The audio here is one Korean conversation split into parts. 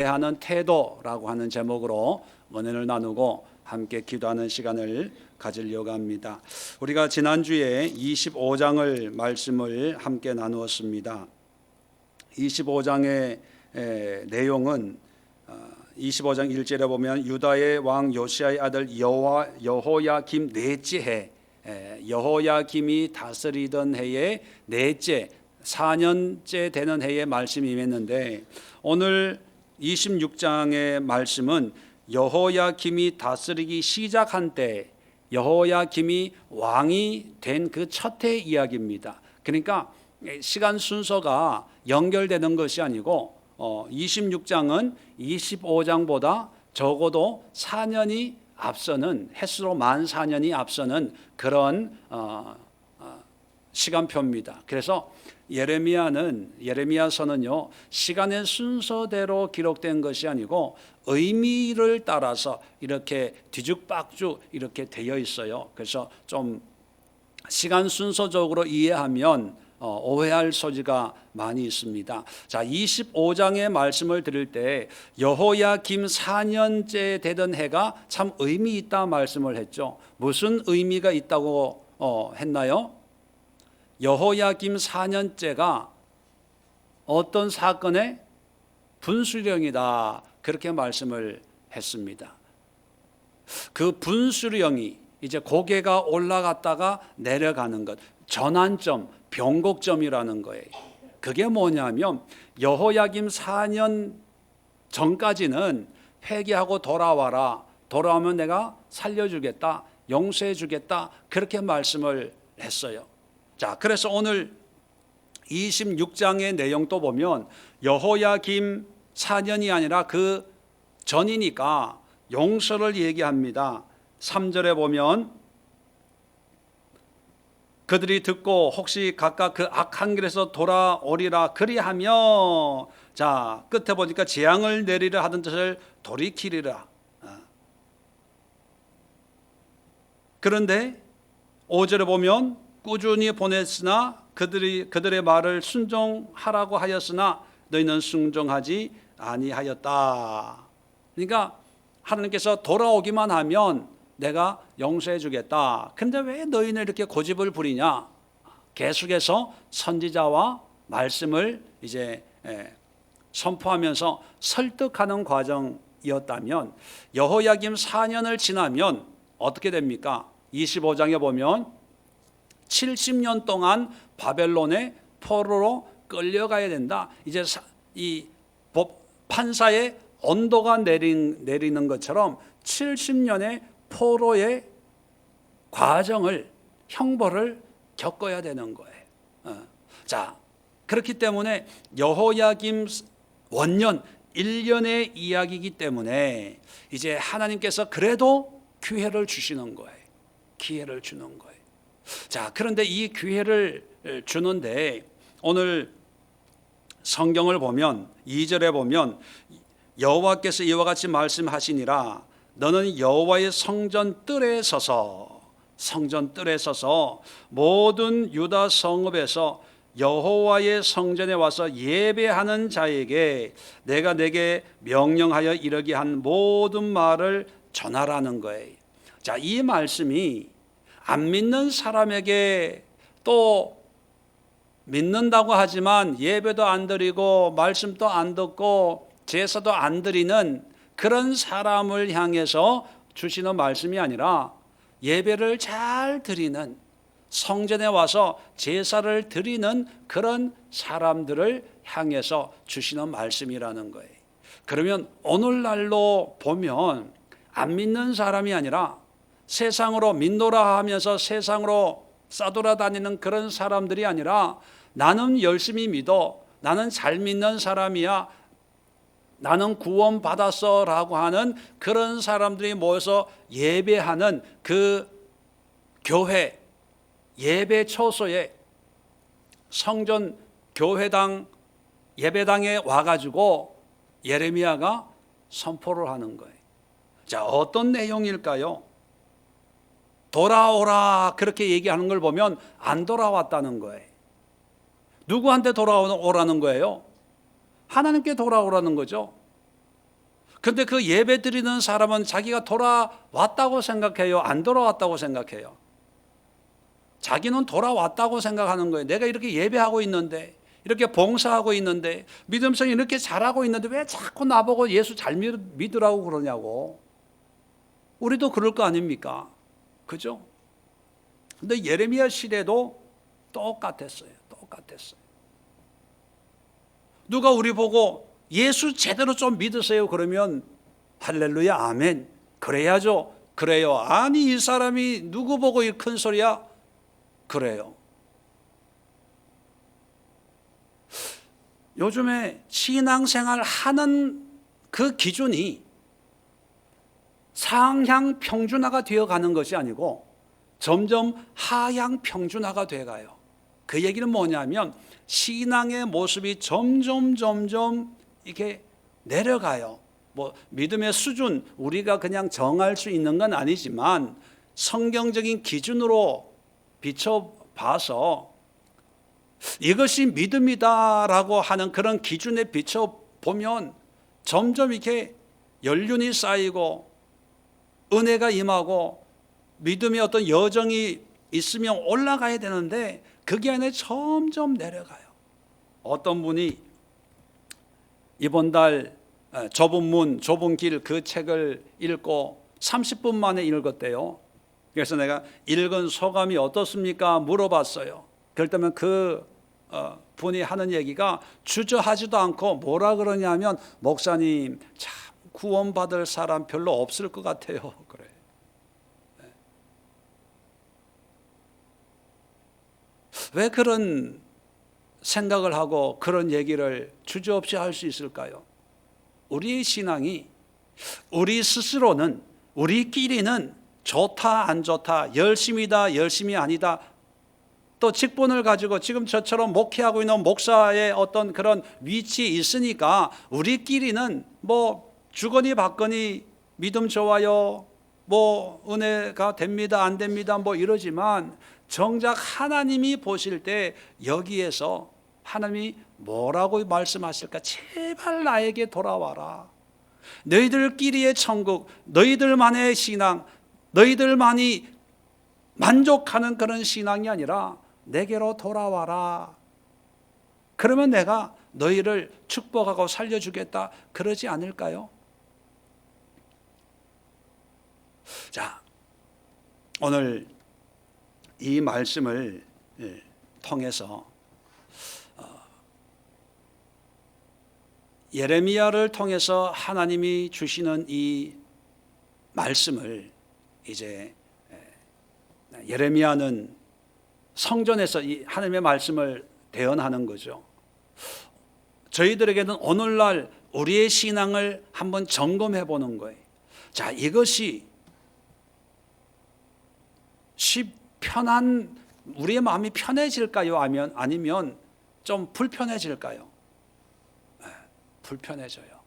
하는 태도라고 하는 제목으로 은혜를 나누고 함께 기도하는 시간을 가지려고 합니다. 우리가 지난주에 25장을 말씀을 함께 나누었습니다. 25장의 내용은 25장 1절에 보면 유다의 왕 요시야의 아들 여호야김 넷째 해, 여호야김이 다스리던 해의 넷째 4년째 되는 해의 말씀이 임했는데, 오늘 26장의 말씀은 여호야김이 다스리기 시작한 때 여호야김이 왕이 된 그 첫 해 이야기입니다. 그러니까 시간 순서가 연결되는 것이 아니고 26장은 25장보다 적어도 4년이 앞서는, 햇수로 만 4년이 앞서는 그런 시간표입니다. 그래서 예레미야서는요, 시간의 순서대로 기록된 것이 아니고 의미를 따라서 이렇게 뒤죽박죽 이렇게 되어 있어요. 그래서 좀 시간 순서적으로 이해하면 오해할 소지가 많이 있습니다. 자, 25장의 말씀을 드릴 때 여호야김 4년째 되던 해가 참 의미 있다 말씀을 했죠. 무슨 의미가 있다고 했나요? 여호야김 4년째가 어떤 사건의 분수령이다, 그렇게 말씀을 했습니다. 그 분수령이 이제 고개가 올라갔다가 내려가는 것, 전환점, 변곡점이라는 거예요. 그게 뭐냐면 여호야김 4년 전까지는 회개하고 돌아와라, 돌아오면 내가 살려주겠다, 용서해주겠다, 그렇게 말씀을 했어요. 자, 그래서 오늘 26장의 내용도 보면 여호야김 4년이 아니라 그 전이니까 용서를 얘기합니다. 3절에 보면 그들이 듣고 혹시 각각 그 악한 길에서 돌아오리라 그리하며, 자, 끝에 보니까 재앙을 내리려 하던 뜻을 돌이키리라. 그런데 5절에 보면 꾸준히 보냈으나 그들의 말을 순종하라고 하였으나 너희는 순종하지 아니하였다. 그러니까 하나님께서 돌아오기만 하면 내가 용서해 주겠다. 근데 왜 너희는 이렇게 고집을 부리냐? 계속해서 선지자와 말씀을 이제 선포하면서 설득하는 과정이었다면, 여호야김 4년을 지나면 어떻게 됩니까? 25장에 보면 70년 동안 바벨론의 포로로 끌려가야 된다. 이제 이 판사의 온도가 내리는 것처럼 70년의 포로의 과정을, 형벌을 겪어야 되는 거예요. 자, 그렇기 때문에 여호야김 원년 1년의 이야기이기 때문에 이제 하나님께서 그래도 기회를 주시는 거예요. 기회를 주는 거예요. 자, 그런데 이 기회를 주는데 오늘 성경을 보면 2절에 보면 여호와께서 이와 같이 말씀하시니라 너는 여호와의 성전 뜰에 서서 모든 유다 성읍에서 여호와의 성전에 와서 예배하는 자에게 내가 내게 명령하여 이르게 한 모든 말을 전하라는 거예요. 자, 이 말씀이 안 믿는 사람에게, 또 믿는다고 하지만 예배도 안 드리고 말씀도 안 듣고 제사도 안 드리는 그런 사람을 향해서 주시는 말씀이 아니라 예배를 잘 드리는, 성전에 와서 제사를 드리는 그런 사람들을 향해서 주시는 말씀이라는 거예요. 그러면 오늘날로 보면 안 믿는 사람이 아니라 세상으로 믿노라 하면서 세상으로 싸돌아다니는 그런 사람들이 아니라 나는 열심히 믿어, 나는 잘 믿는 사람이야, 나는 구원 받았어 라고 하는 그런 사람들이 모여서 예배하는 그 교회, 예배 처소에, 성전 교회당 예배당에 와가지고 예레미야가 선포를 하는 거예요. 자, 어떤 내용일까요? 돌아오라 그렇게 얘기하는 걸 보면 안 돌아왔다는 거예요. 누구한테 돌아오라는 거예요? 하나님께 돌아오라는 거죠. 근데 그 예배 드리는 사람은 자기가 돌아왔다고 생각해요? 안 돌아왔다고 생각해요? 자기는 돌아왔다고 생각하는 거예요. 내가 이렇게 예배하고 있는데, 이렇게 봉사하고 있는데, 믿음생활 이렇게 잘하고 있는데 왜 자꾸 나보고 예수 잘 믿으라고 그러냐고. 우리도 그럴 거 아닙니까? 그죠? 근데 예레미야 시대도 똑같았어요. 누가 우리 보고 예수 제대로 좀 믿으세요 그러면 할렐루야 아멘 그래야죠. 그래요. 아니 이 사람이 누구 보고 이 큰 소리야? 그래요. 요즘에 신앙생활 하는 그 기준이 상향 평준화가 되어가는 것이 아니고 점점 하향 평준화가 되어가요. 그 얘기는 뭐냐면 신앙의 모습이 점점 이렇게 내려가요. 뭐 믿음의 수준 우리가 그냥 정할 수 있는 건 아니지만 성경적인 기준으로 비춰봐서 이것이 믿음이다라고 하는 그런 기준에 비춰보면 점점 이렇게 연륜이 쌓이고 은혜가 임하고 믿음의 어떤 여정이 있으면 올라가야 되는데 그게 아니라 점점 내려가요. 어떤 분이 이번 달 좁은 문, 좁은 길 그 책을 읽고 30분 만에 읽었대요. 그래서 내가 읽은 소감이 어떻습니까? 물어봤어요. 그럴 때면 그 분이 하는 얘기가 주저하지도 않고 뭐라 그러냐면 목사님 참 구원받을 사람 별로 없을 것 같아요. 그래. 왜 그런 생각을 하고 그런 얘기를 주저없이 할 수 있을까요? 우리의 신앙이 우리 스스로는 우리끼리는 좋다 안 좋다 열심이다 열심이 아니다 또 직분을 가지고 지금 저처럼 목회하고 있는 목사의 어떤 그런 위치에 있으니까 우리끼리는 뭐 주거니 받거니 믿음 좋아요 뭐 은혜가 됩니다 안 됩니다 뭐 이러지만 정작 하나님이 보실 때 여기에서 하나님이 뭐라고 말씀하실까? 제발 나에게 돌아와라. 너희들끼리의 천국, 너희들만의 신앙, 너희들만이 만족하는 그런 신앙이 아니라 내게로 돌아와라. 그러면 내가 너희를 축복하고 살려주겠다. 그러지 않을까요? 자, 오늘 이 말씀을 통해서 예레미야를 통해서 하나님이 주시는 이 말씀을 이제 예레미야는 성전에서 이 하나님의 말씀을 대언하는 거죠. 저희들에게는 오늘날 우리의 신앙을 한번 점검해 보는 거예요. 자, 이것이 편한 우리의 마음이 편해질까요? 아니면 좀 불편해질까요? 불편해져요.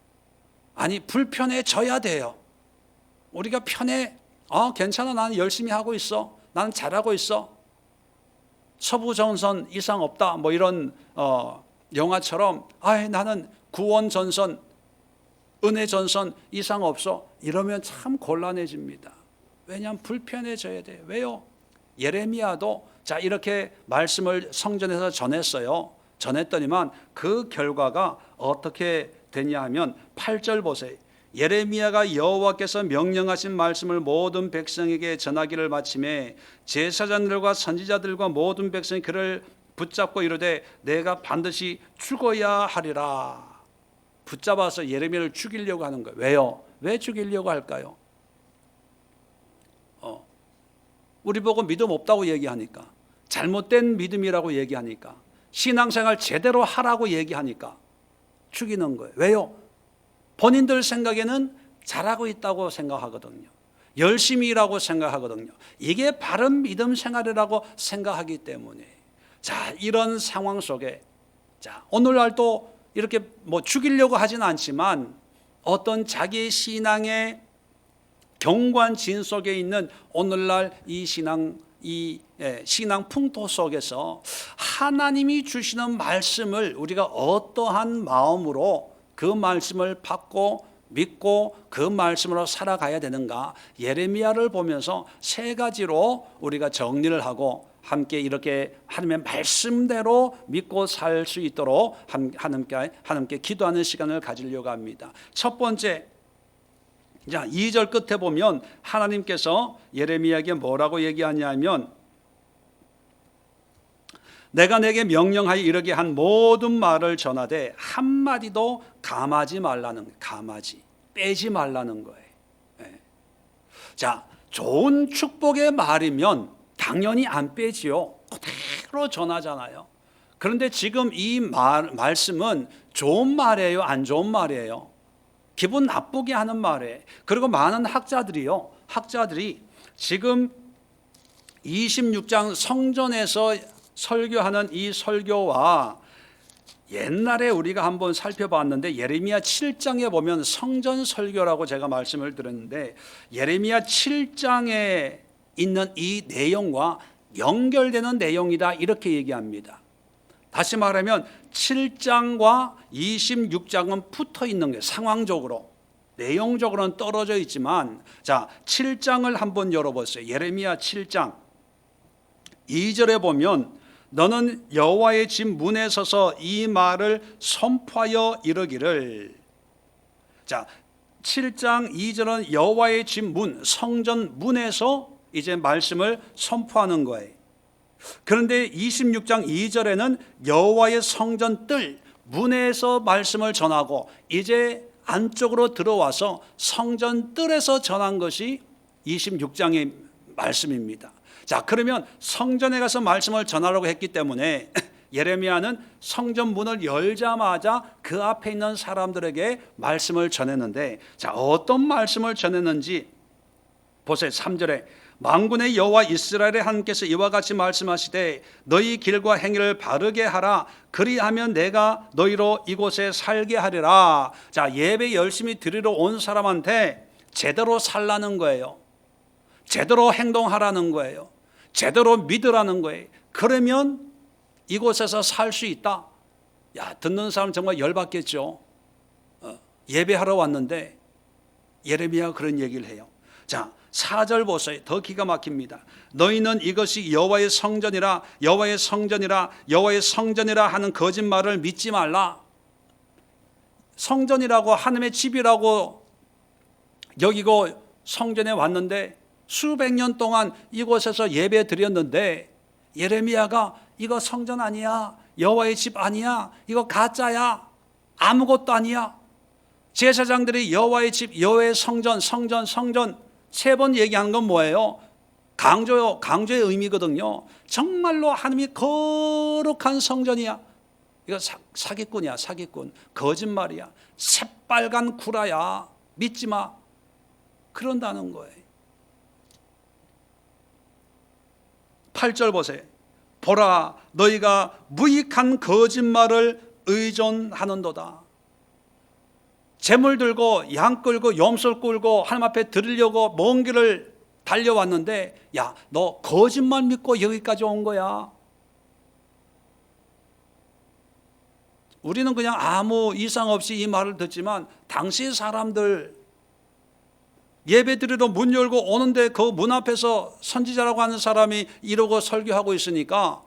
아니 불편해져야 돼요. 우리가 편해 괜찮아 나는 열심히 하고 있어 나는 잘하고 있어 서부전선 이상 없다 뭐 이런 영화처럼 나는 구원전선 은혜전선 이상 없어 이러면 참 곤란해집니다. 왜냐하면 불편해져야 돼요. 왜요? 예레미야도 자 이렇게 말씀을 성전에서 전했더니만 그 결과가 어떻게 되냐 하면 8절 보세요. 예레미야가 여호와께서 명령하신 말씀을 모든 백성에게 전하기를 마침에 제사장들과 선지자들과 모든 백성이 그를 붙잡고 이르되 내가 반드시 죽어야 하리라. 붙잡아서 예레미야를 죽이려고 하는 거예요. 왜요? 왜 죽이려고 할까요? 우리 보고 믿음 없다고 얘기하니까 잘못된 믿음이라고 얘기하니까 신앙생활 제대로 하라고 얘기하니까 죽이는 거예요. 왜요? 본인들 생각에는 잘하고 있다고 생각하거든요. 열심히 일하고 생각하거든요. 이게 바른 믿음 생활이라고 생각하기 때문에 자 이런 상황 속에 자 오늘날도 이렇게 뭐 죽이려고 하지는 않지만 어떤 자기의 신앙의 경관진 속에 있는 오늘날 이 신앙 풍토 속에서 하나님이 주시는 말씀을 우리가 어떠한 마음으로 그 말씀을 받고 믿고 그 말씀으로 살아가야 되는가? 예레미야를 보면서 세 가지로 우리가 정리를 하고 함께 이렇게 하나님의 말씀대로 믿고 살 수 있도록 하나님께 기도하는 시간을 가지려고 합니다. 첫 번째, 자, 2절 끝에 보면 하나님께서 예레미야에게 뭐라고 얘기하냐면, 내가 내게 명령하여 이르게 한 모든 말을 전하되 한마디도 감하지 말라는 거예요. 감하지, 빼지 말라는 거예요. 네. 자, 좋은 축복의 말이면 당연히 안 빼지요. 그대로 전하잖아요. 그런데 지금 이 말씀은 좋은 말이에요, 안 좋은 말이에요? 기분 나쁘게 하는 말이에요. 그리고 많은 학자들이 지금 26장 성전에서 설교하는 이 설교와 옛날에 우리가 한번 살펴봤는데 예레미야 7장에 보면 성전 설교라고 제가 말씀을 드렸는데, 예레미야 7장에 있는 이 내용과 연결되는 내용이다, 이렇게 얘기합니다. 다시 말하면 7장과 26장은 붙어 있는 게 상황적으로, 내용적으로는 떨어져 있지만, 자, 7장을 한번 열어보세요. 예레미야 7장 2절에 보면, 너는 여호와의 집 문에 서서 이 말을 선포하여 이르기를. 자, 7장 2절은 여호와의 집 문, 성전 문에서 이제 말씀을 선포하는 거예요. 그런데 26장 2절에는 여호와의 성전 뜰 문에서 말씀을 전하고, 이제 안쪽으로 들어와서 성전 뜰에서 전한 것이 26장의 말씀입니다. 자, 그러면 성전에 가서 말씀을 전하라고 했기 때문에 예레미야는 성전 문을 열자마자 그 앞에 있는 사람들에게 말씀을 전했는데, 자, 어떤 말씀을 전했는지 보세요. 3절에 만군의 여호와 이스라엘의 하나님께서 이와 같이 말씀하시되 너희 길과 행위를 바르게 하라. 그리하면 내가 너희로 이곳에 살게 하리라. 자, 예배 열심히 드리러 온 사람한테 제대로 살라는 거예요. 제대로 행동하라는 거예요. 제대로 믿으라는 거예요. 그러면 이곳에서 살 수 있다. 야, 듣는 사람 정말 열받겠죠. 예배하러 왔는데 예레미야가 그런 얘기를 해요. 자, 4절 보세요. 더 기가 막힙니다. 너희는 이것이 여호와의 성전이라, 여호와의 성전이라, 여호와의 성전이라 하는 거짓말을 믿지 말라. 성전이라고, 하나님의 집이라고 여기고 성전에 왔는데 수백 년 동안 이곳에서 예배 드렸는데, 예레미야가 이거 성전 아니야, 여호와의 집 아니야, 이거 가짜야, 아무것도 아니야. 제사장들이 여호와의 집, 여호와의 성전, 성전 세 번 얘기하는 건 뭐예요? 강조의 의미거든요. 정말로 하나님이 거룩한 성전이야. 이거 사기꾼이야, 사기꾼. 거짓말이야. 새빨간 구라야. 믿지 마. 그런다는 거예요. 8절 보세요. 보라, 너희가 무익한 거짓말을 의존하는도다. 재물 들고 양 끌고 염소 끌고 하나님 앞에 드리려고 먼 길을 달려왔는데, 야, 너 거짓말 믿고 여기까지 온 거야. 우리는 그냥 아무 이상 없이 이 말을 듣지만, 당시 사람들 예배 드리러 문 열고 오는데 그 문 앞에서 선지자라고 하는 사람이 이러고 설교하고 있으니까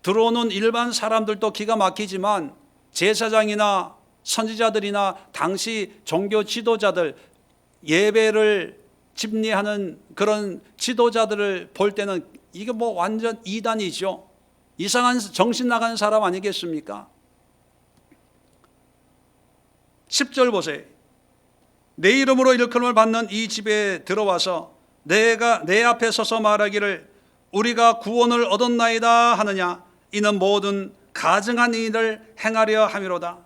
들어오는 일반 사람들도 기가 막히지만, 제사장이나 선지자들이나 당시 종교 지도자들, 예배를 집리하는 그런 지도자들을 볼 때는 이게 뭐 완전 이단이죠. 이상한 정신 나간 사람 아니겠습니까? 10절 보세요. 내 이름으로 일컬음을 받는 이 집에 들어와서 내가 내 앞에 서서 말하기를 우리가 구원을 얻었나이다 하느냐. 이는 모든 가증한 일을 행하려 함이로다.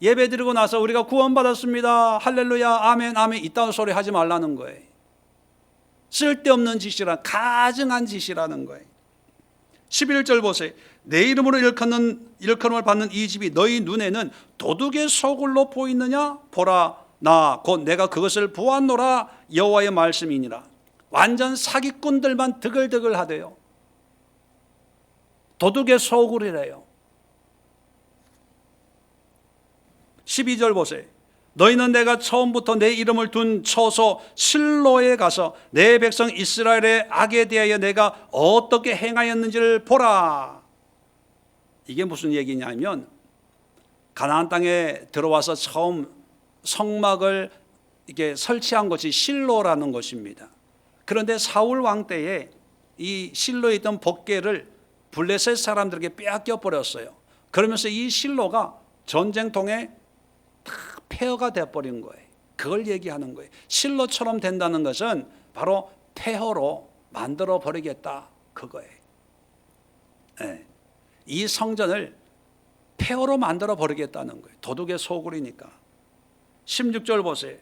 예배 드리고 나서 우리가 구원받았습니다, 할렐루야, 아멘, 아멘, 이딴 소리 하지 말라는 거예요. 쓸데없는 짓이라, 가증한 짓이라는 거예요. 11절 보세요. 내 이름으로 일컬음을 받는 이 집이 너희 눈에는 도둑의 소굴로 보이느냐? 보라, 나 곧 내가 그것을 보았노라. 여호와의 말씀이니라. 완전 사기꾼들만 드글드글 하대요. 도둑의 소굴이래요. 12절 보세요. 너희는 내가 처음부터 내 이름을 둔 처소 실로에 가서 내 백성 이스라엘의 악에 대하여 내가 어떻게 행하였는지를 보라. 이게 무슨 얘기냐면 가나안 땅에 들어와서 처음 성막을 이게 설치한 것이 실로라는 것입니다. 그런데 사울 왕 때에 이 실로에 있던 법궤를 블레셋 사람들에게 빼앗겨 버렸어요. 그러면서 이 실로가 전쟁통에 다 폐허가 되어버린 거예요. 그걸 얘기하는 거예요. 실로처럼 된다는 것은 바로 폐허로 만들어 버리겠다 그거예요. 네. 이 성전을 폐허로 만들어 버리겠다는 거예요. 도둑의 소굴이니까. 16절 보세요.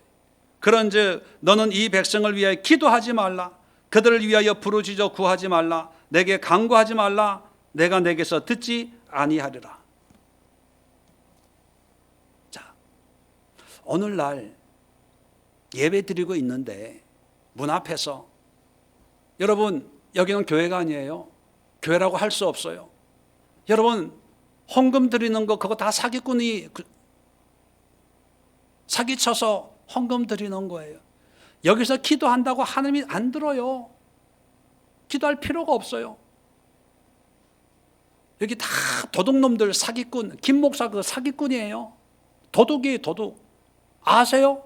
그런즉 너는 이 백성을 위하여 기도하지 말라. 그들을 위하여 부르짖어 구하지 말라. 내게 간구하지 말라. 내가 내게서 듣지 아니하리라. 자, 오늘날 예배 드리고 있는데 문 앞에서, 여러분 여기는 교회가 아니에요. 교회라고 할 수 없어요. 여러분 헌금 드리는 거 그거 다 사기꾼이 사기쳐서 헌금 드리는 거예요. 여기서 기도한다고 하나님이 안 들어요. 기도할 필요가 없어요. 여기 다 도둑놈들, 사기꾼, 김 목사 그 사기꾼이에요. 도둑이에요, 도둑. 아세요?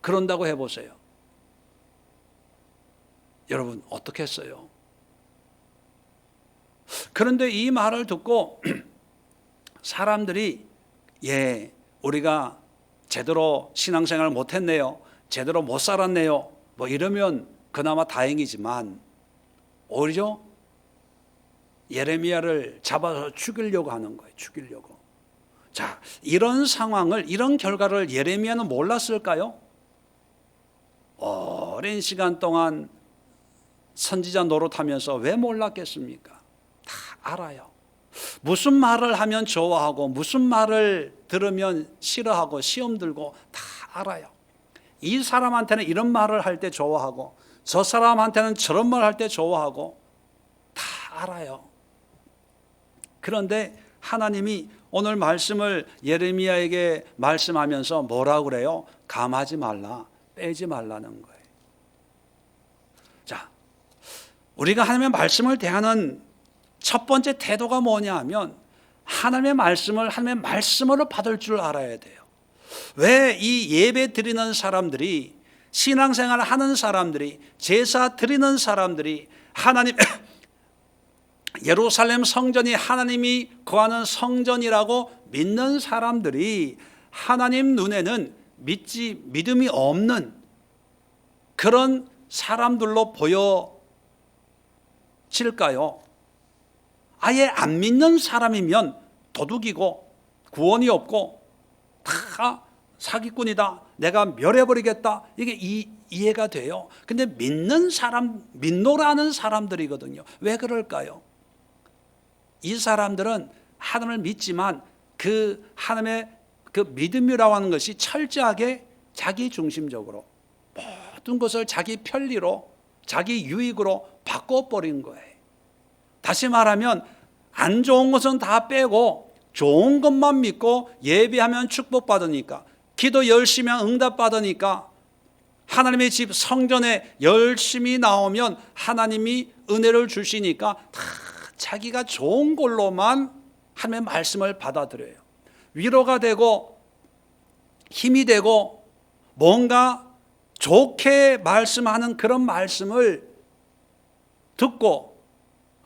그런다고 해보세요. 여러분 어떻게 했어요? 그런데 이 말을 듣고 사람들이 우리가 제대로 신앙생활을 못했네요, 제대로 못 살았네요, 뭐 이러면 그나마 다행이지만 오히려 예레미야를 잡아서 죽이려고 하는 거예요. 죽이려고. 자, 이런 상황을, 이런 결과를 예레미야는 몰랐을까요? 오랜 시간 동안 선지자 노릇하면서 왜 몰랐겠습니까? 다 알아요. 무슨 말을 하면 좋아하고 무슨 말을 들으면 싫어하고 시험 들고 다 알아요. 이 사람한테는 이런 말을 할 때 좋아하고 저 사람한테는 저런 말 할 때 좋아하고 다 알아요. 그런데 하나님이 오늘 말씀을 예레미야에게 말씀하면서 뭐라고 그래요? 감하지 말라, 빼지 말라는 거예요. 자, 우리가 하나님의 말씀을 대하는 첫 번째 태도가 뭐냐 하면 하나님의 말씀을 하나님의 말씀으로 받을 줄 알아야 돼요. 왜 이 예배 드리는 사람들이, 신앙생활 하는 사람들이, 제사 드리는 사람들이, 하나님 예루살렘 성전이 하나님이 거하는 성전이라고 믿는 사람들이 하나님 눈에는 믿음이 없는 그런 사람들로 보여질까요? 아예 안 믿는 사람이면 도둑이고 구원이 없고 다 사기꾼이다, 내가 멸해버리겠다, 이게 이해가 돼요. 근데 믿는 사람, 믿노라는 사람들이거든요. 왜 그럴까요? 이 사람들은 하나님을 믿지만 그 하나님의 그 믿음이라고 하는 것이 철저하게 자기 중심적으로 모든 것을 자기 편리로, 자기 유익으로 바꿔버린 거예요. 다시 말하면 안 좋은 것은 다 빼고 좋은 것만 믿고 예배하면 축복받으니까, 기도 열심히 하면 응답받으니까, 하나님의 집 성전에 열심히 나오면 하나님이 은혜를 주시니까 다 자기가 좋은 걸로만 하나님의 말씀을 받아들여요. 위로가 되고 힘이 되고 뭔가 좋게 말씀하는 그런 말씀을 듣고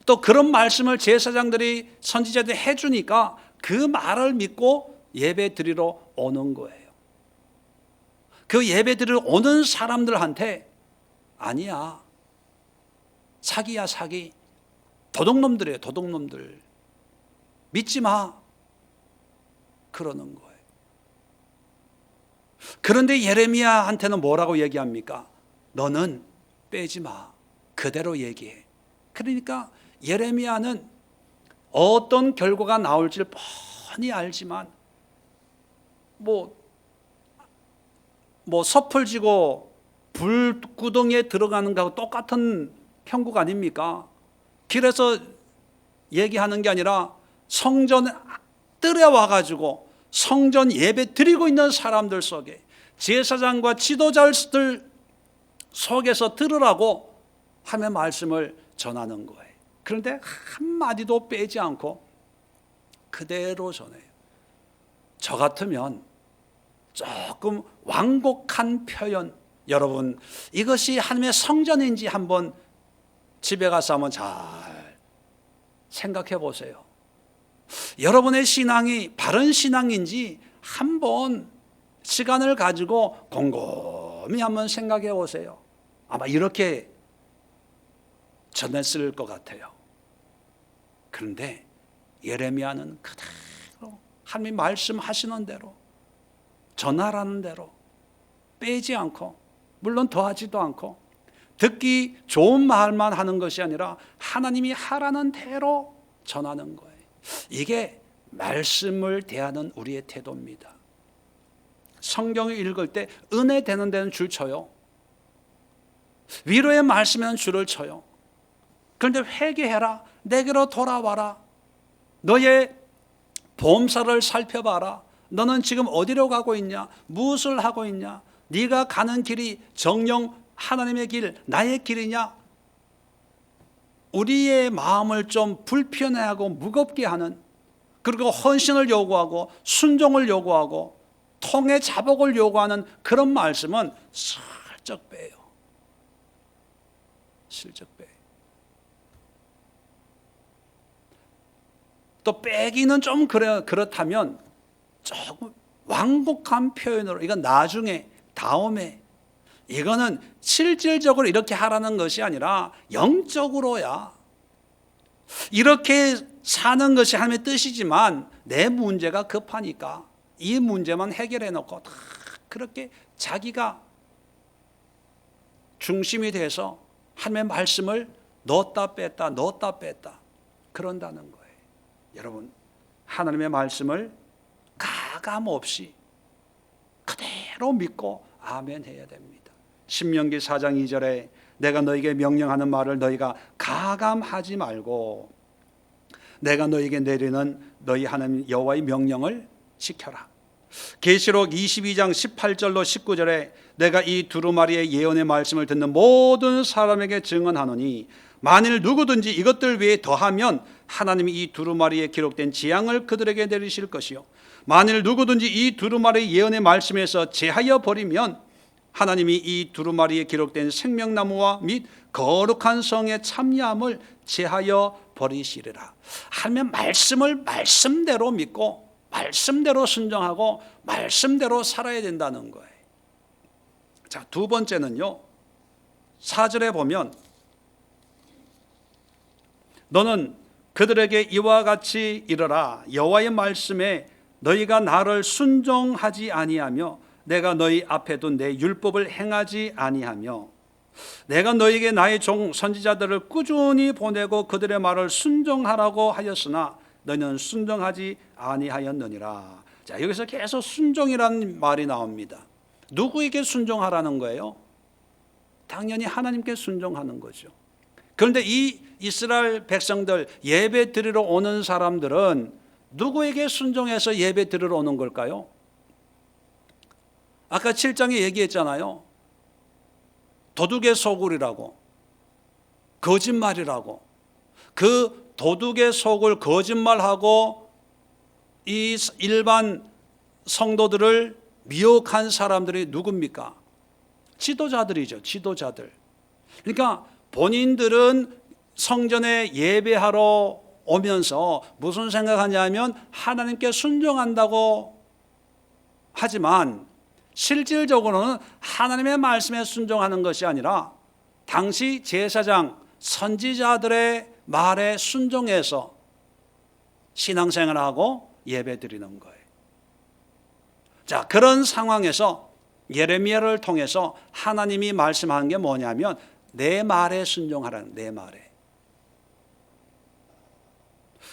또 그런 말씀을 제사장들이, 선지자들이 해주니까 그 말을 믿고 예배 드리러 오는 거예요. 그 예배 드리러 오는 사람들한테 아니야, 사기야 사기, 도둑놈들이에요, 도둑놈들, 믿지 마, 그러는 거예요. 그런데 예레미야한테는 뭐라고 얘기합니까? 너는 빼지 마, 그대로 얘기해. 그러니까 예레미야는 어떤 결과가 나올지를 뻔히 알지만 뭐 섭을 지고 불구덩이에 들어가는 거하고 똑같은 형국 아닙니까? 길에서 얘기하는 게 아니라 성전 뜰에 와가지고 성전 예배 드리고 있는 사람들 속에, 제사장과 지도자들 속에서 들으라고 하며 말씀을 전하는 거예요. 그런데 한마디도 빼지 않고 그대로 전해요. 저 같으면 조금 완곡한 표현, 여러분 이것이 하나님의 성전인지 한번 집에 가서 한번 잘 생각해 보세요. 여러분의 신앙이 바른 신앙인지 한번 시간을 가지고 곰곰이 한번 생각해 보세요. 아마 이렇게 전했을 것 같아요. 그런데 예레미야는 그대로 하나님 말씀하시는 대로, 전하라는 대로 빼지 않고, 물론 더하지도 않고, 듣기 좋은 말만 하는 것이 아니라 하나님이 하라는 대로 전하는 거예요. 이게 말씀을 대하는 우리의 태도입니다. 성경을 읽을 때 은혜 되는 데는 줄 쳐요. 위로의 말씀에는 줄을 쳐요. 그런데 회개해라, 내게로 돌아와라, 너의 보험사를 살펴봐라, 너는 지금 어디로 가고 있냐, 무엇을 하고 있냐, 네가 가는 길이 정녕 하나님의 길, 나의 길이냐. 우리의 마음을 좀 불편해하고 무겁게 하는, 그리고 헌신을 요구하고 순종을 요구하고 통의 자복을 요구하는 그런 말씀은 슬쩍 빼요. 슬쩍 빼요. 또 빼기는 좀 그렇다면 조금 완곡한 표현으로, 이건 나중에, 다음에, 이거는 실질적으로 이렇게 하라는 것이 아니라 영적으로야 이렇게 사는 것이 하나님의 뜻이지만 내 문제가 급하니까 이 문제만 해결해 놓고 다 그렇게 자기가 중심이 돼서 하나님의 말씀을 넣었다 뺐다 넣었다 뺐다 그런다는 거예요. 여러분, 하나님의 말씀을 가감 없이 그대로 믿고 아멘 해야 됩니다. 신명기 4장 2절에 내가 너에게 명령하는 말을 너희가 가감하지 말고 내가 너에게 내리는 너희 하나님 여호와의 명령을 지켜라. 계시록 22장 18절로 19절에 내가 이 두루마리의 예언의 말씀을 듣는 모든 사람에게 증언하노니 만일 누구든지 이것들 외에 더하면 하나님이 이 두루마리에 기록된 재앙을 그들에게 내리실 것이요 만일 누구든지 이 두루마리의 예언의 말씀에서 제하여 버리면 하나님이 이 두루마리에 기록된 생명나무와 및 거룩한 성의 참여함을 제하여 버리시리라. 하나님의 말씀을 말씀대로 믿고 말씀대로 순종하고 말씀대로 살아야 된다는 거예요. 자, 두 번째는요, 4절에 보면 너는 그들에게 이와 같이 이르라. 여호와의 말씀에 너희가 나를 순종하지 아니하며 내가 너희 앞에 둔 내 율법을 행하지 아니하며 내가 너희에게 나의 종 선지자들을 꾸준히 보내고 그들의 말을 순종하라고 하였으나 너희는 순종하지 아니하였느니라. 자, 여기서 계속 순종이라는 말이 나옵니다. 누구에게 순종하라는 거예요? 당연히 하나님께 순종하는 거죠. 그런데 이 이스라엘 백성들, 예배 드리러 오는 사람들은 누구에게 순종해서 예배 드리러 오는 걸까요? 아까 7장에 얘기했잖아요. 도둑의 소굴이라고, 거짓말이라고. 그 도둑의 소굴, 거짓말하고 이 일반 성도들을 미혹한 사람들이 누굽니까? 지도자들이죠. 지도자들. 그러니까 본인들은 성전에 예배하러 오면서 무슨 생각하냐면 하나님께 순종한다고 하지만 실질적으로는 하나님의 말씀에 순종하는 것이 아니라 당시 제사장, 선지자들의 말에 순종해서 신앙생활하고 예배드리는 거예요. 자, 그런 상황에서 예레미야를 통해서 하나님이 말씀하는 게 뭐냐면 내 말에 순종하라는, 내 말에.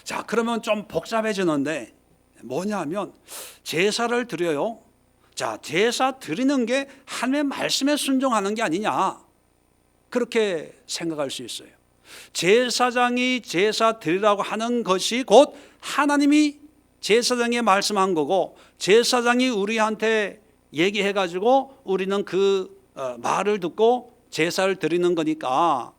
자, 그러면 좀 복잡해지는데 뭐냐면 제사를 드려요. 자, 제사 드리는 게 하나님의 말씀에 순종하는 게 아니냐, 그렇게 생각할 수 있어요. 제사장이 제사 드리라고 하는 것이 곧 하나님이 제사장이 말씀한 거고 제사장이 우리한테 얘기해가지고 우리는 그 말을 듣고 제사를 드리는 거니까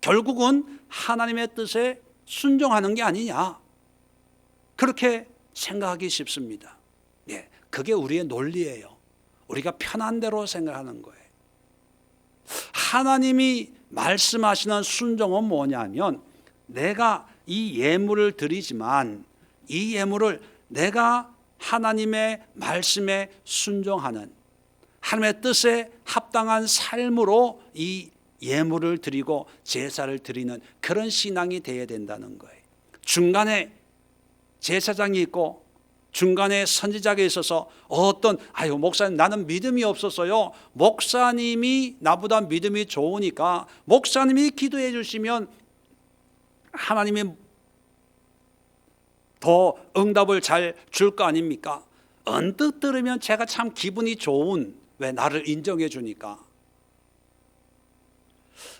결국은 하나님의 뜻에 순종하는 게 아니냐, 그렇게 생각하기 쉽습니다. 예, 그게 우리의 논리예요. 우리가 편한 대로 생각하는 거예요. 하나님이 말씀하시는 순종은 뭐냐면, 내가 이 예물을 드리지만 이 예물을 내가 하나님의 말씀에 순종하는, 하나님의 뜻에 합당한 삶으로 이 예물을 드리고 제사를 드리는 그런 신앙이 되어야 된다는 거예요. 중간에 제사장이 있고 중간에 선지자가 있어서 어떤 목사님 나는 믿음이 없었어요, 목사님이 나보다 믿음이 좋으니까 목사님이 기도해 주시면 하나님이 더 응답을 잘 줄 거 아닙니까? 언뜻 들으면 제가 참 기분이 좋은, 왜 나를 인정해 주니까.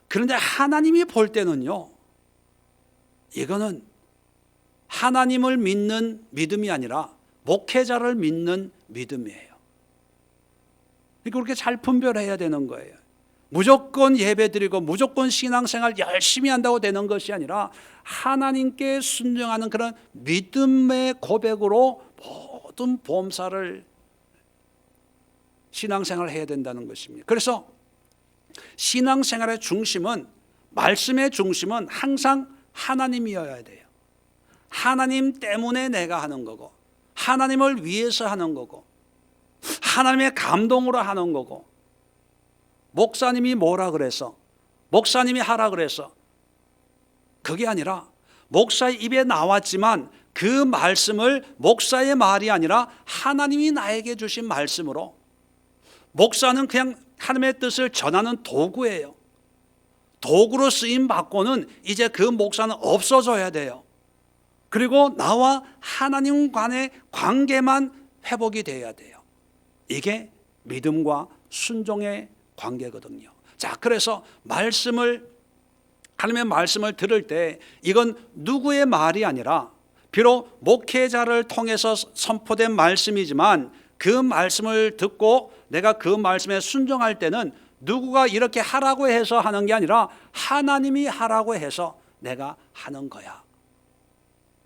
그런데 하나님이 볼 때는요, 이거는 하나님을 믿는 믿음이 아니라 목회자를 믿는 믿음이에요. 그러니까 그렇게 잘 분별해야 되는 거예요. 무조건 예배드리고 무조건 신앙생활 열심히 한다고 되는 것이 아니라 하나님께 순종하는 그런 믿음의 고백으로 모든 범사를 신앙생활을 해야 된다는 것입니다. 그래서 신앙생활의 중심은, 말씀의 중심은 항상 하나님이어야 돼요. 하나님 때문에 내가 하는 거고, 하나님을 위해서 하는 거고, 하나님의 감동으로 하는 거고, 목사님이 뭐라 그래서, 목사님이 하라 그래서, 그게 아니라 목사의 입에 나왔지만 그 말씀을 목사의 말이 아니라 하나님이 나에게 주신 말씀으로, 목사는 그냥 하나님의 뜻을 전하는 도구예요. 도구로 쓰임 받고는 이제 그 목사는 없어져야 돼요. 그리고 나와 하나님 간의 관계만 회복이 돼야 돼요. 이게 믿음과 순종의 관계거든요. 자, 그래서 하나님의 말씀을 들을 때 이건 누구의 말이 아니라, 비록 목회자를 통해서 선포된 말씀이지만 그 말씀을 듣고 내가 그 말씀에 순종할 때는 누구가 이렇게 하라고 해서 하는 게 아니라 하나님이 하라고 해서 내가 하는 거야.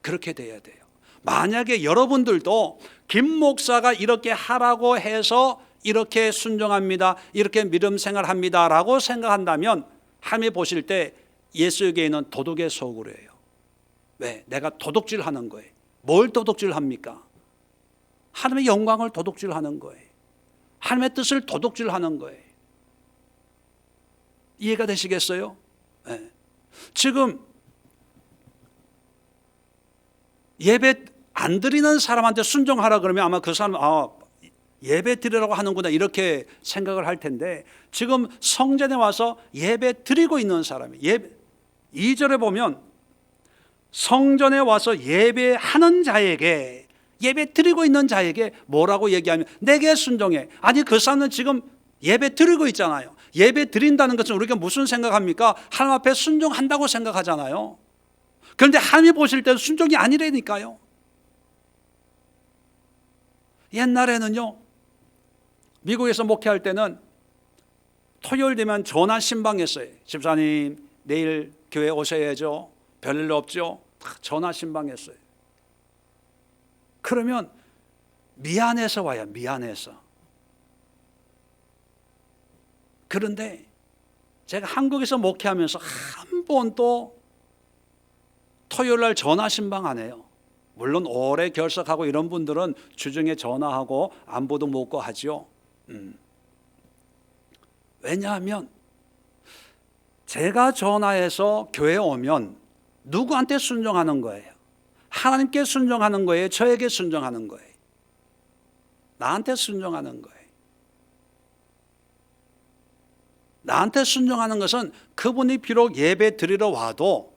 그렇게 돼야 돼요. 만약에 여러분들도 김 목사가 이렇게 하라고 해서 이렇게 순종합니다, 이렇게 믿음 생활합니다 라고 생각한다면 하나님이 보실 때 예수에게는 도둑의 소굴이에요. 왜? 내가 도둑질하는 거예요. 뭘 도둑질합니까? 하나님의 영광을 도둑질하는 거예요. 하나님의 뜻을 도둑질하는 거예요. 이해가 되시겠어요? 네. 지금 예배 안 드리는 사람한테 순종하라 그러면 아마 그 사람은 예배 드리라고 하는구나 이렇게 생각을 할 텐데, 지금 성전에 와서 예배 드리고 있는 사람이, 2절에 보면 성전에 와서 예배하는 자에게, 예배 드리고 있는 자에게 뭐라고 얘기하면 내게 순종해. 아니, 그 사람은 지금 예배 드리고 있잖아요. 예배 드린다는 것은 우리가 무슨 생각합니까? 하나님 앞에 순종한다고 생각하잖아요. 그런데 하나님이 보실 때는 순종이 아니라니까요. 옛날에는요, 미국에서 목회할 때는 토요일 되면 전화 신방했어요. 집사님 내일 교회 오셔야죠, 별일 없죠, 전화 신방했어요. 그러면 미안해서 와요. 미안해서. 그런데 제가 한국에서 목회하면서 한 번도 토요일 날 전화 신방 안 해요. 물론 오래 결석하고 이런 분들은 주중에 전화하고 안부도 묻고 하죠. 왜냐하면 제가 전화해서 교회에 오면 누구한테 순종하는 거예요? 하나님께 순종하는 거예요? 저에게 순종하는 거예요? 나한테 순종하는 거예요. 나한테 순종하는 것은 그분이 비록 예배 드리러 와도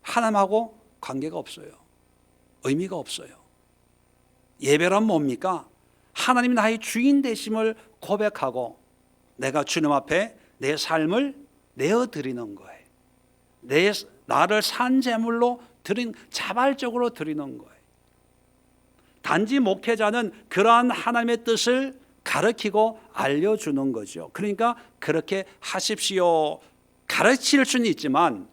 하나님하고 관계가 없어요. 의미가 없어요. 예배란 뭡니까? 하나님이 나의 주인 되심을 고백하고 내가 주님 앞에 내 삶을 내어드리는 거예요. 나를 산 제물로 자발적으로 드리는 거예요. 단지 목회자는 그러한 하나님의 뜻을 가르치고 알려주는 거죠. 그러니까 그렇게 하십시오. 가르칠 수는 있지만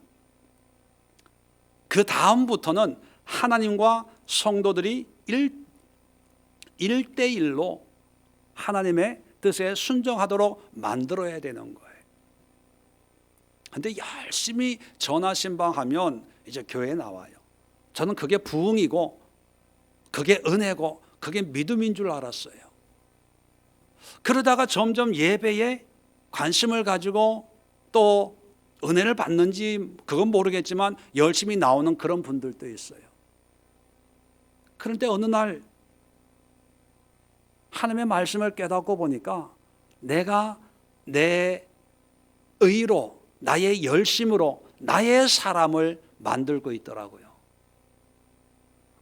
그 다음부터는 하나님과 성도들이 1대1로 하나님의 뜻에 순종하도록 만들어야 되는 거예요. 그런데 열심히 전화신방하면 이제 교회에 나와요. 저는 그게 부흥이고 그게 은혜고 그게 믿음인 줄 알았어요. 그러다가 점점 예배에 관심을 가지고 또 은혜를 받는지 그건 모르겠지만 열심히 나오는 그런 분들도 있어요. 그런데 어느 날 하나님의 말씀을 깨닫고 보니까 내가 내 의로, 나의 열심으로 나의 사람을 만들고 있더라고요.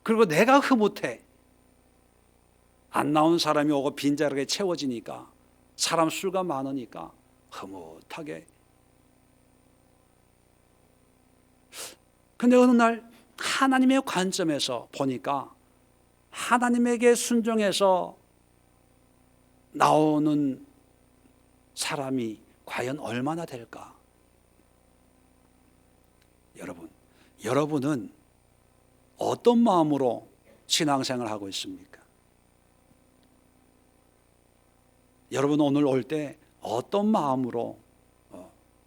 그리고 내가 흐뭇해. 안 나온 사람이 오고 빈자리가 채워지니까, 사람 수가 많으니까 흐뭇하게. 근데 어느 날 하나님의 관점에서 보니까 하나님에게 순종해서 나오는 사람이 과연 얼마나 될까? 여러분은 어떤 마음으로 신앙생활을 하고 있습니까? 여러분 오늘 올 때 어떤 마음으로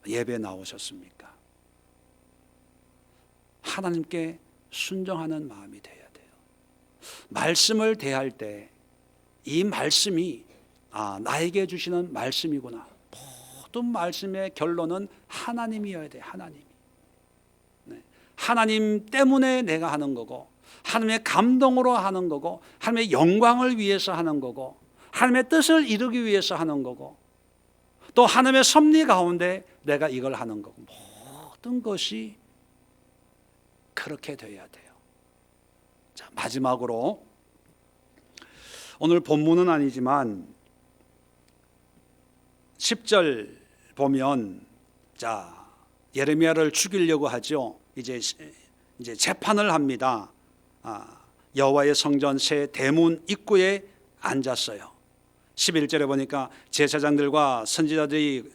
예배에 나오셨습니까? 하나님께 순종하는 마음이 돼야 돼요. 말씀을 대할 때 이 말씀이 나에게 주시는 말씀이구나. 모든 말씀의 결론은 하나님이어야 돼. 하나님. 네. 하나님 때문에 내가 하는 거고, 하나님의 감동으로 하는 거고, 하나님의 영광을 위해서 하는 거고, 하나님의 뜻을 이루기 위해서 하는 거고, 또 하나님의 섭리 가운데 내가 이걸 하는 거고, 모든 것이 그렇게 돼야 돼요. 자, 마지막으로 오늘 본문은 아니지만 10절 보면, 자, 예레미야를 죽이려고 하죠. 이제 재판을 합니다. 여호와의 성전 새 대문 입구에 앉았어요. 11절에 보니까 제사장들과 선지자들이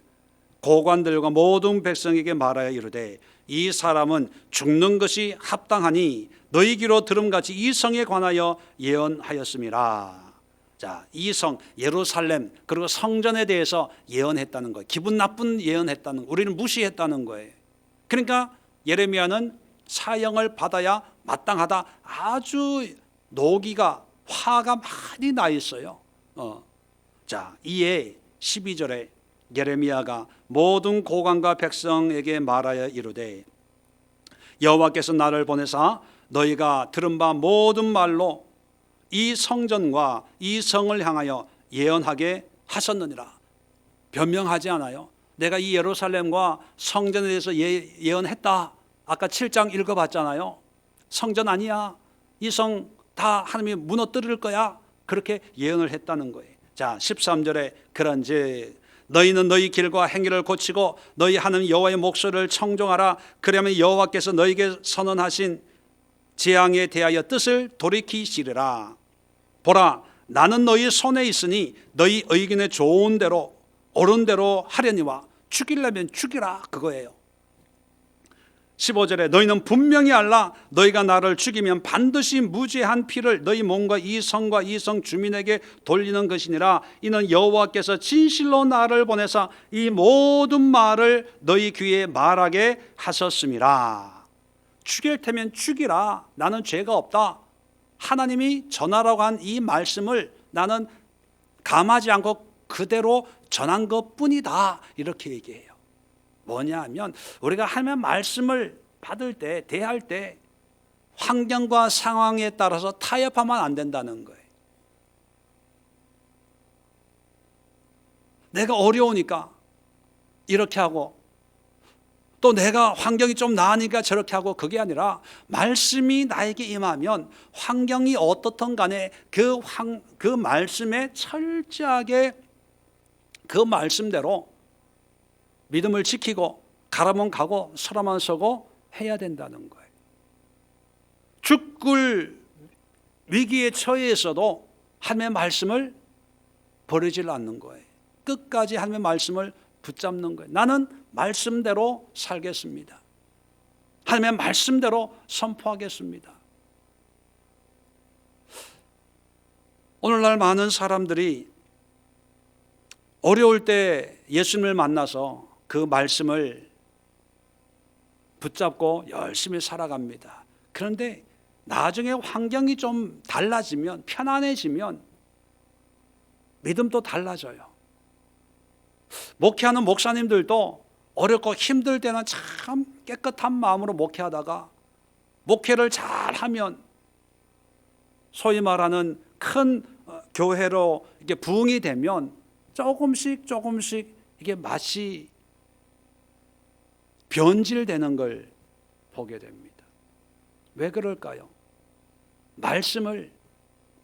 고관들과 모든 백성에게 말하여 이르되, 이 사람은 죽는 것이 합당하니 너희 귀로 들음같이 이 성에 관하여 예언하였음이라. 자, 이 성 예루살렘 그리고 성전에 대해서 예언했다는 거예요. 기분 나쁜 예언했다는 거예요. 우리는 무시했다는 거예요. 그러니까 예레미야는 사형을 받아야 마땅하다. 아주 노기가 화가 많이 나 있어요. 자, 이에 12절에 예레미야가 모든 고관과 백성에게 말하여 이르되, 여호와께서 나를 보내사 너희가 들은 바 모든 말로 이 성전과 이 성을 향하여 예언하게 하셨느니라. 변명하지 않아요. 내가 이 예루살렘과 성전에 대해서 예언했다. 아까 7장 읽어봤잖아요. 성전 아니야. 이 성 다 하나님이 무너뜨릴 거야. 그렇게 예언을 했다는 거예요. 자, 13절에 그런즉 너희는 너희 길과 행위를 고치고 너희 하나님 여호와의 목소리를 청종하라. 그러면 여호와께서 너희에게 선언하신 재앙에 대하여 뜻을 돌이키시리라. 보라, 나는 너희 손에 있으니 너희 의견에 좋은 대로 옳은 대로 하려니와. 죽이려면 죽이라, 그거예요. 15절에 너희는 분명히 알라. 너희가 나를 죽이면 반드시 무죄한 피를 너희 몸과 이 성과 이 성 주민에게 돌리는 것이니라. 이는 여호와께서 진실로 나를 보내사 이 모든 말을 너희 귀에 말하게 하셨음이라. 죽일 테면 죽이라. 나는 죄가 없다. 하나님이 전하라고 한 이 말씀을 나는 감하지 않고 그대로 전한 것뿐이다. 이렇게 얘기해요. 뭐냐 하면 우리가 하나님의 말씀을 받을 때, 대할 때 환경과 상황에 따라서 타협하면 안 된다는 거예요. 내가 어려우니까 이렇게 하고, 또 내가 환경이 좀 나으니까 저렇게 하고, 그게 아니라 말씀이 나에게 임하면 환경이 어떻든 간에 그 말씀에 철저하게 그 말씀대로 믿음을 지키고 가라면 가고 서라면 서고 해야 된다는 거예요. 죽을 위기에 처해 있어도 하나님의 말씀을 버리질 않는 거예요. 끝까지 하나님의 말씀을 붙잡는 거예요. 나는 말씀대로 살겠습니다. 하나님의 말씀대로 선포하겠습니다. 오늘날 많은 사람들이 어려울 때 예수님을 만나서 그 말씀을 붙잡고 열심히 살아갑니다. 그런데 나중에 환경이 좀 달라지면, 편안해지면 믿음도 달라져요. 목회하는 목사님들도 어렵고 힘들 때는 참 깨끗한 마음으로 목회하다가 목회를 잘하면 소위 말하는 큰 교회로 이게 부흥이 되면 조금씩 이게 맛이 변질되는 걸 보게 됩니다. 왜 그럴까요? 말씀을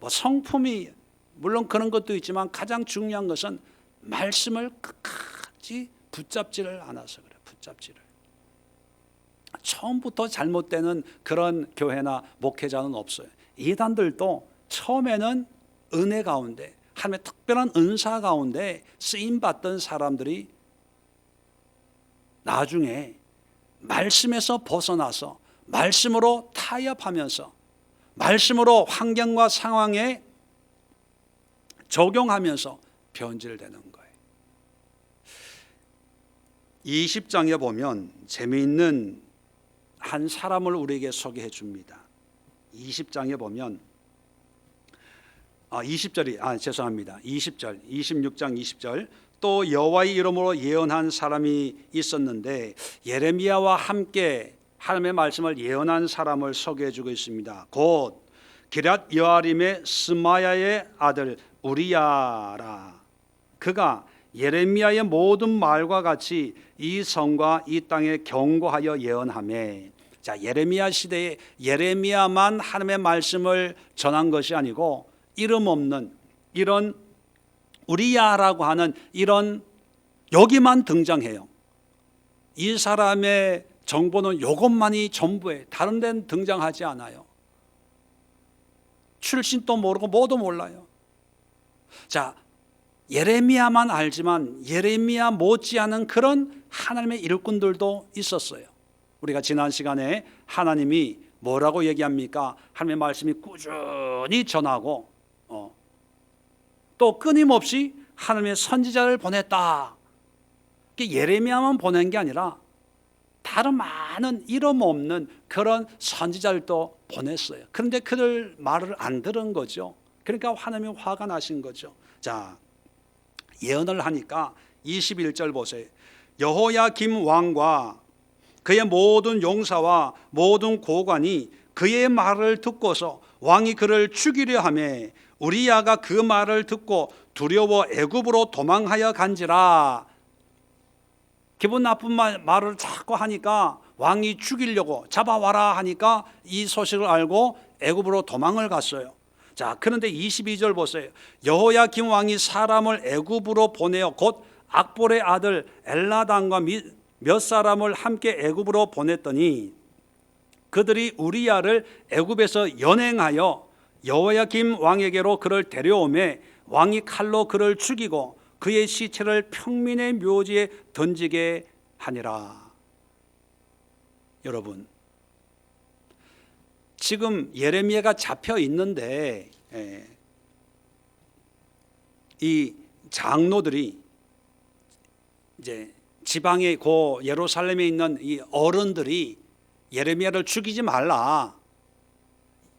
성품이 물론 그런 것도 있지만 가장 중요한 것은 말씀을 끝까지 붙잡지를 않아서 그래요. 붙잡지를. 처음부터 잘못되는 그런 교회나 목회자는 없어요. 이단들도 처음에는 은혜 가운데 하나님의 특별한 은사 가운데 쓰임받던 사람들이 나중에 말씀에서 벗어나서 말씀으로 타협하면서 말씀으로 환경과 상황에 적용하면서 변질되는 거예요. 20장에 보면 재미있는 한 사람을 우리에게 소개해 줍니다. 20장에 보면 20절, 26장 20절. 또 여호와의 이름으로 예언한 사람이 있었는데 예레미야와 함께 하나님의 말씀을 예언한 사람을 소개해 주고 있습니다. 곧 기럇 여아림의 스마야의 아들 우리야라. 그가 예레미야의 모든 말과 같이 이 성과 이 땅에 경고하여 예언하매. 자, 예레미야 시대에 예레미야만 하나님의 말씀을 전한 것이 아니고 이름 없는 이런 우리야라고 하는 이런 여기만 등장해요. 이 사람의 정보는 이것만이 전부예요. 다른 데는 등장하지 않아요. 출신도 모르고 뭐도 몰라요. 자, 예레미야만 알지만 예레미야 못지않은 그런 하나님의 일꾼들도 있었어요. 우리가 지난 시간에 하나님이 뭐라고 얘기합니까? 하나님의 말씀이 꾸준히 전하고 또 끊임없이 하나님의 선지자를 보냈다. 예레미야만 보낸 게 아니라 다른 많은 이름 없는 그런 선지자들도 보냈어요. 그런데 그들 말을 안 들은 거죠. 그러니까 하나님이 화가 나신 거죠. 자, 예언을 하니까 21절 보세요. 여호야김 왕과 그의 모든 용사와 모든 고관이 그의 말을 듣고서 왕이 그를 죽이려 하매 우리야가 그 말을 듣고 두려워 애굽으로 도망하여 간지라. 기분 나쁜 말을 자꾸 하니까 왕이 죽이려고 잡아와라 하니까 이 소식을 알고 애굽으로 도망을 갔어요. 자, 그런데 22절 보세요. 여호야김 왕이 사람을 애굽으로 보내어 곧 악볼의 아들 엘나단과 몇 사람을 함께 애굽으로 보냈더니 그들이 우리야를 애굽에서 연행하여 여호야김 왕에게로 그를 데려오매 왕이 칼로 그를 죽이고 그의 시체를 평민의 묘지에 던지게 하니라. 여러분, 지금 예레미야가 잡혀 있는데 이 장로들이 이제 지방의 고 예루살렘에 있는 이 어른들이 예레미야를 죽이지 말라,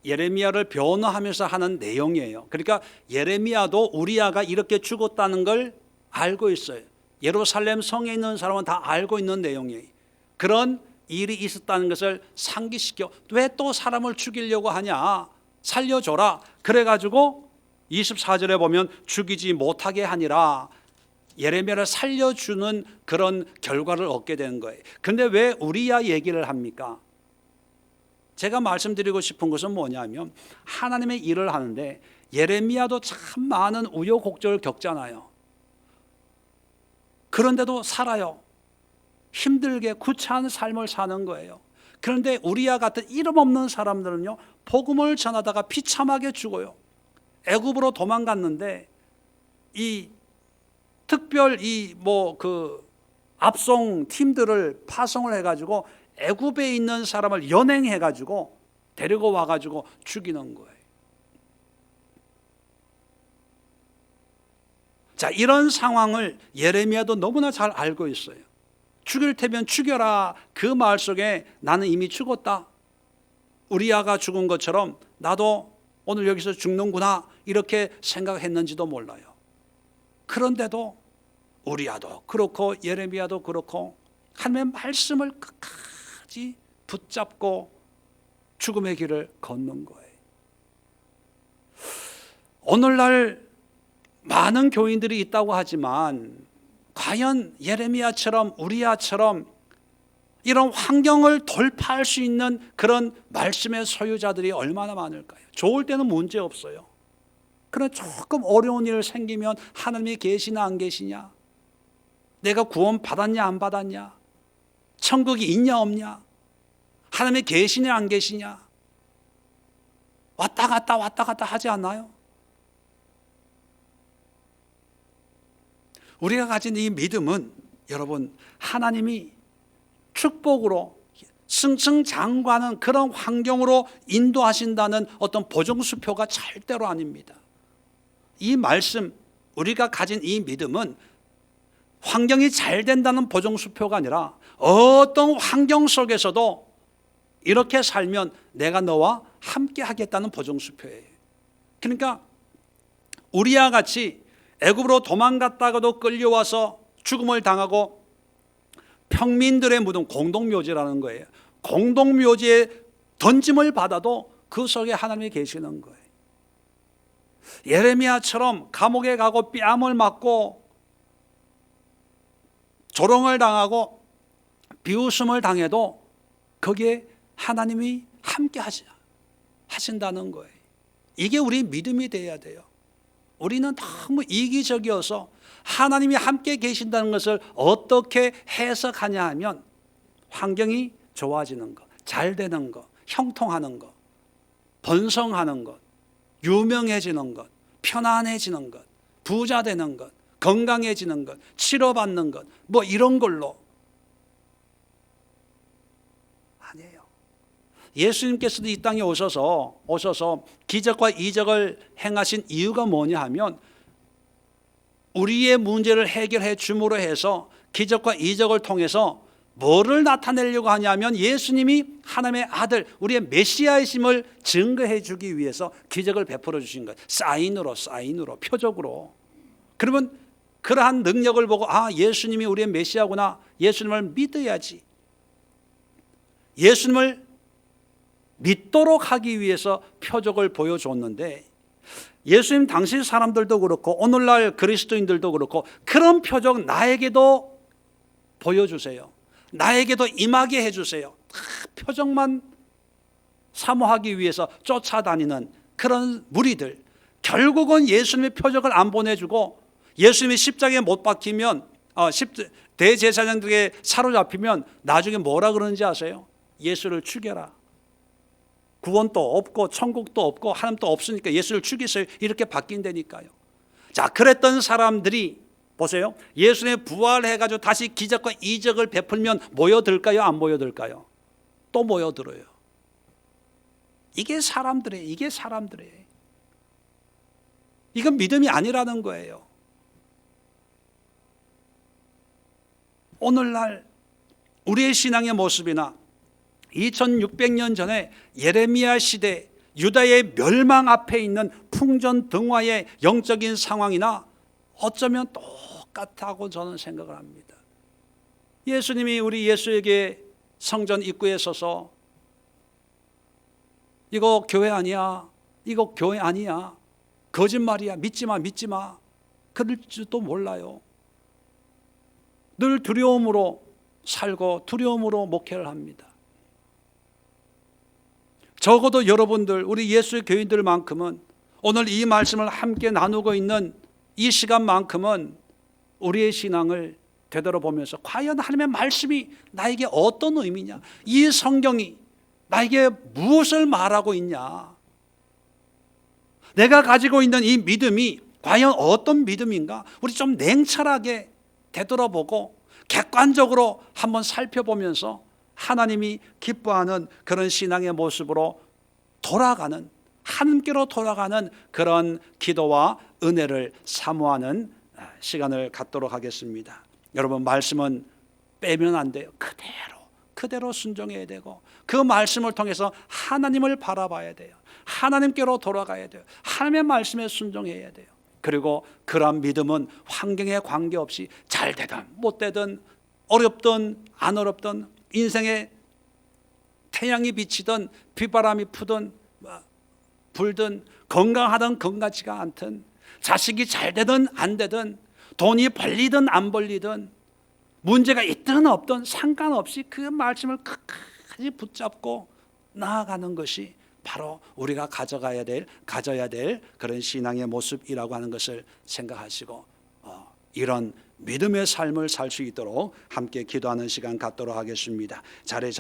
예레미야를 변호하면서 하는 내용이에요. 그러니까 예레미야도 우리야가 이렇게 죽었다는 걸 알고 있어요. 예루살렘 성에 있는 사람은 다 알고 있는 내용이에요. 그런 일이 있었다는 것을 상기시켜 왜 또 사람을 죽이려고 하냐, 살려줘라. 그래가지고 24절에 보면 죽이지 못하게 하니라. 예레미야를 살려주는 그런 결과를 얻게 되는 거예요. 그런데 왜 우리야 얘기를 합니까? 제가 말씀드리고 싶은 것은 뭐냐면 하나님의 일을 하는데 예레미야도 참 많은 우여곡절을 겪잖아요. 그런데도 살아요. 힘들게 구차한 삶을 사는 거예요. 그런데 우리와 같은 이름 없는 사람들은요, 복음을 전하다가 비참하게 죽어요. 애굽으로 도망갔는데 이 특별 압송 팀들을 파송을 해가지고 애굽에 있는 사람을 연행해가지고 데리고 와가지고 죽이는 거예요. 자, 이런 상황을 예레미야도 너무나 잘 알고 있어요. 죽일 테면 죽여라. 그 말 속에 나는 이미 죽었다. 우리아가 죽은 것처럼 나도 오늘 여기서 죽는구나 이렇게 생각했는지도 몰라요. 그런데도 우리아도 그렇고 예레미야도 그렇고 하나님의 말씀을 끝까지 붙잡고 죽음의 길을 걷는 거예요. 오늘날 많은 교인들이 있다고 하지만 과연 예레미야처럼 우리아처럼 이런 환경을 돌파할 수 있는 그런 말씀의 소유자들이 얼마나 많을까요? 좋을 때는 문제 없어요. 그러나 조금 어려운 일 생기면 하나님이 계시나 안 계시냐? 내가 구원 받았냐 안 받았냐? 천국이 있냐 없냐? 하나님이 계시냐 안 계시냐? 왔다 갔다 하지 않나요? 우리가 가진 이 믿음은 여러분 하나님이 축복으로 승승장구하는 그런 환경으로 인도하신다는 어떤 보증수표가 절대로 아닙니다. 이 말씀, 우리가 가진 이 믿음은 환경이 잘 된다는 보증수표가 아니라 어떤 환경 속에서도 이렇게 살면 내가 너와 함께 하겠다는 보증수표예요. 그러니까 우리와 같이 애굽으로 도망갔다가도 끌려와서 죽음을 당하고 평민들의 무덤, 공동묘지라는 거예요. 공동묘지에 던짐을 받아도 그 속에 하나님이 계시는 거예요. 예레미야처럼 감옥에 가고 뺨을 맞고 조롱을 당하고 비웃음을 당해도 거기에 하나님이 함께 하신다는 거예요. 이게 우리 믿음이 돼야 돼요. 우리는 너무 이기적이어서 하나님이 함께 계신다는 것을 어떻게 해석하냐 하면 환경이 좋아지는 것, 잘 되는 것, 형통하는 것, 번성하는 것, 유명해지는 것, 편안해지는 것, 부자 되는 것, 건강해지는 것, 치료받는 것, 뭐 이런 걸로. 아니에요. 예수님께서도 이 땅에 오셔서 기적과 이적을 행하신 이유가 뭐냐 하면 우리의 문제를 해결해 줌으로 해서 기적과 이적을 통해서 뭐를 나타내려고 하냐면 예수님이 하나님의 아들, 우리의 메시아이심을 증거해 주기 위해서 기적을 베풀어 주신 거예요. 사인으로, 표적으로. 그러면 그러한 능력을 보고 예수님이 우리의 메시아구나, 예수님을 믿어야지. 예수님을 믿도록 하기 위해서 표적을 보여줬는데 예수님 당시 사람들도 그렇고 오늘날 그리스도인들도 그렇고 그런 표적 나에게도 보여주세요. 나에게도 임하게 해주세요. 표적만 사모하기 위해서 쫓아다니는 그런 무리들, 결국은 예수님의 표적을 안 보내주고 예수님이 십자가에 못 박히면 대제사장들에게 사로잡히면 나중에 뭐라 그러는지 아세요? 예수를 죽여라. 구원도 없고 천국도 없고 하나님도 없으니까 예수를 죽이세요. 이렇게 바뀐다니까요. 자, 그랬던 사람들이 보세요. 예수님이 부활해가지고 다시 기적과 이적을 베풀면 모여들까요? 안 모여들까요? 또 모여들어요. 이게 사람들이에요. 이건 믿음이 아니라는 거예요. 오늘날 우리의 신앙의 모습이나 2600년 전에 예레미야 시대 유다의 멸망 앞에 있는 풍전등화의 영적인 상황이나 어쩌면 똑같다고 저는 생각을 합니다. 예수님이 우리 예수에게 성전 입구에 서서 이거 교회 아니야, 이거 교회 아니야, 거짓말이야, 믿지 마 그럴지도 몰라요. 늘 두려움으로 살고 두려움으로 목회를 합니다. 적어도 여러분들, 우리 예수의 교인들만큼은 오늘 이 말씀을 함께 나누고 있는 이 시간만큼은 우리의 신앙을 되돌아보면서 과연 하나님의 말씀이 나에게 어떤 의미냐, 이 성경이 나에게 무엇을 말하고 있냐, 내가 가지고 있는 이 믿음이 과연 어떤 믿음인가, 우리 좀 냉철하게 되돌아보고 객관적으로 한번 살펴보면서 하나님이 기뻐하는 그런 신앙의 모습으로 돌아가는, 하나님께로 돌아가는 그런 기도와 은혜를 사모하는 시간을 갖도록 하겠습니다. 여러분, 말씀은 빼면 안 돼요. 그대로 순종해야 되고, 그 말씀을 통해서 하나님을 바라봐야 돼요. 하나님께로 돌아가야 돼요. 하나님의 말씀에 순종해야 돼요. 그리고 그러한 믿음은 환경에 관계없이 잘 되든 못 되든, 어렵든 안 어렵든, 인생에 태양이 비치든 빗바람이 부든 불든, 건강하든 건강하지가 않든, 자식이 잘 되든 안 되든, 돈이 벌리든 안 벌리든, 문제가 있든 없든 상관없이 그 말씀을 끝까지 붙잡고 나아가는 것이 바로 우리가 가져야 될 그런 신앙의 모습이라고 하는 것을 생각하시고 이런 믿음의 삶을 살 수 있도록 함께 기도하는 시간 갖도록 하겠습니다. 자리에